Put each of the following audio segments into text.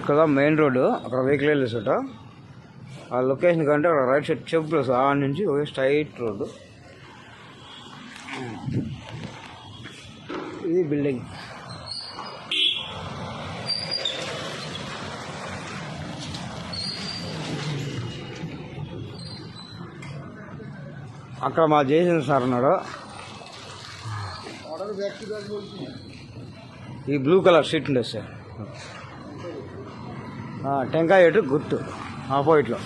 కదా main road అక్కడ vehicle వెళ్ళే చోట ఆ లొకేషన్ కంటే అక్కడ రైట్ సైడ్ చెప్పులు ఆ నుంచి ఒక స్ట్రైట్ రోడ్డు. ఇది బిల్డింగ్. అక్కడ మా జయచంద్ర సార్ ఉన్నాడు. ఈ బ్లూ కలర్ షీట్ ఉండేది సార్. టెంకాయ ఎటు గుర్తు ఆపోజిట్లో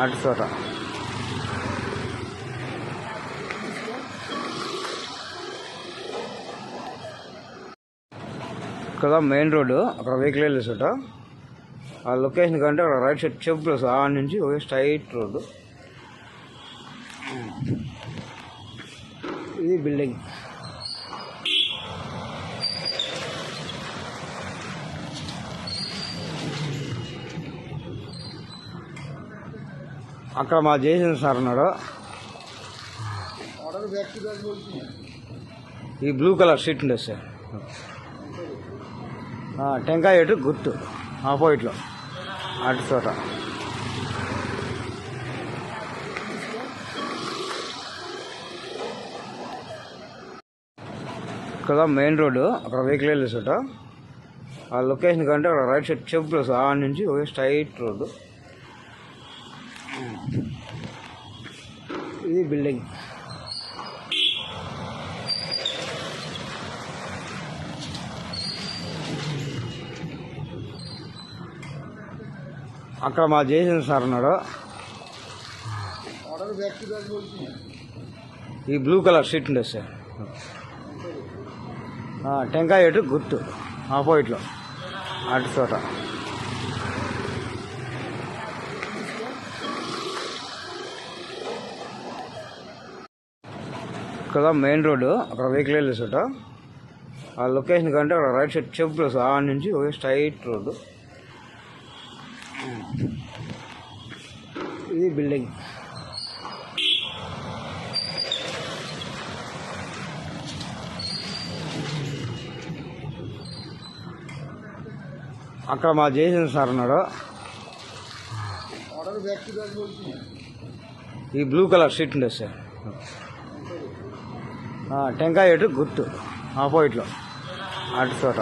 అటు చోట. కదా మెయిన్ రోడ్డు అక్కడ వెహికల్ వెళ్ళే చోట ఆ లొకేషన్ కంటే అక్కడ రైట్ సైడ్ చెప్పులు ఆ నుంచి ఒక స్ట్రైట్ రోడ్డు. ఇది బిల్డింగ్. అక్కడ మా జయచంద్ర సార్ ఉన్నాడు. ఈ బ్లూ కలర్ షీట్ ఉండేది సార్. టెంకాయ ఎటు గుర్తు ఆపోజిట్లో అటు చోట. కదా మెయిన్ రోడ్డు అక్కడ వెహికల్ వెళ్ళే చోట ఆ లొకేషన్ కంటే అక్కడ రైట్ సైడ్ చెప్పులు ఆ నుంచి ఒక స్ట్రైట్ రోడ్డు. ఇది బిల్డింగ్. అక్కడ మా జయచంద్ర సార్ ఉన్నాడు. ఈ బ్లూ కలర్ షీట్ ఉండేది సార్. టెంకాయ ఎటు గుర్తు ఆపోజిట్లో అటు చోట. కదా మెయిన్ రోడ్డు అక్కడ వెహికల్ వెళ్ళే చోట ఆ లొకేషన్ కంటే అక్కడ రైట్ సైడ్ చెప్పులు ఆ నుంచి ఒక స్ట్రైట్ రోడ్డు. ఇది బిల్డింగ్. అక్కడ మా జయచంద్ర సార్ ఉన్నాడు. ఈ బ్లూ కలర్ షీట్ ఉండేది సార్. టెంకాయ ఎటు గుర్తు ఆపోజిట్లో అటు చోట.